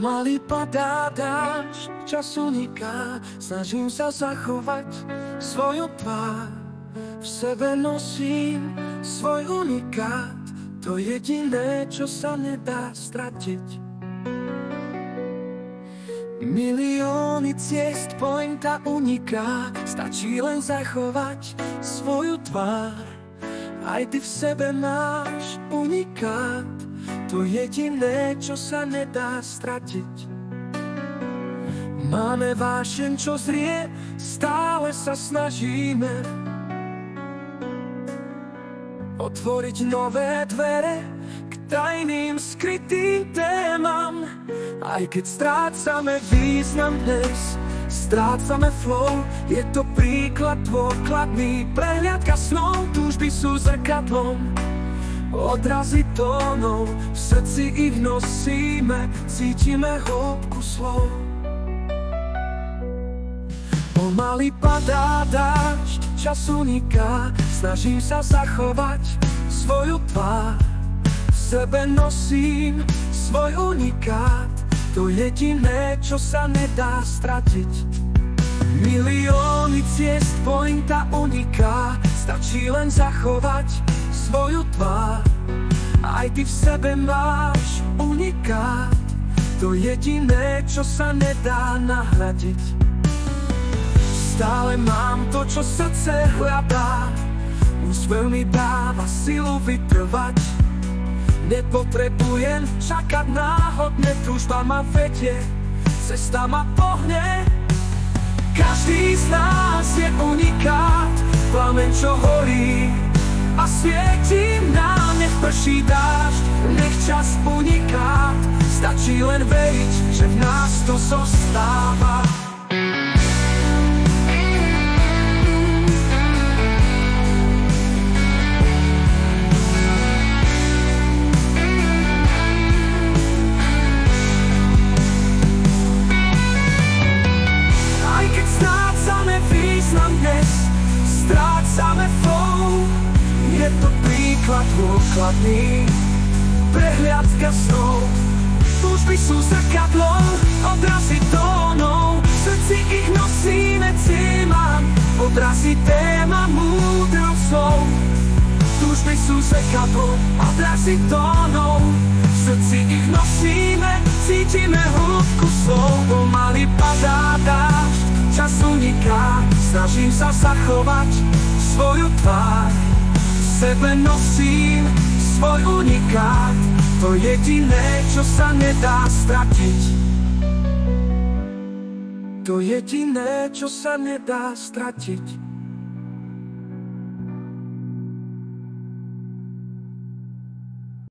Pomaly padá dážď, čas uniká, snažím sa zachovať svoju tvár. V sebe nosím svoj unikát, to jediné, čo sa nedá stratiť. Milióny ciest, pointa uniká, stačí len zachovať svoju tvár. Aj ty v sebe máš unikát, to jediné, čo sa nedá stratiť. Máme vášeň, čo zrie, stále sa snažíme otvoriť nové dvere k tajným skrytým témam. Aj keď strácame význam dnes, strácame flow, je to príklad dôkladný. Prehliadka snov, túžby sú zrkadlom, odrazy tónov, v srdci ich nosíme, cítime hĺbku slov. Pomaly padá dážď, čas uniká, snažím sa zachovať svoju tvár. V sebe nosím svoj unikát, to jediné, čo sa nedá stratiť. Milióny ciest, pointa uniká, stačí len zachovať svoju tvár. Aj ty v sebe máš unikát, to jediné, čo sa nedá nahradiť. Stále mám to, čo srdce hľadá, úsmev mi dáva silu vytrvať. Nepotrebujem čakať náhodne, túžba ma vedie, cesta ma pohne. Každý z nás je unikát, plameň, čo horí a svieti nám. Nech prší dážď, nech čas uniká, stačí len veriť, že v nás to zostáva. Strácame flow, je to príklad dôkladný. Prehliadka snov, túžby sú zrkadlom, odrazy tónov, v srdci ich nosíme, címam, odrazy téma múdrosťou. Túžby sú zrkadlom, odrazy tónov, v srdci ich nosíme, cítime hĺbku slov. Pomaly padá dážď, čas uniká, snažím sa zachovať svoju tvár. V sebe nosím svoj unikát, to jediné, čo sa nedá stratiť. To jediné, čo sa nedá stratiť.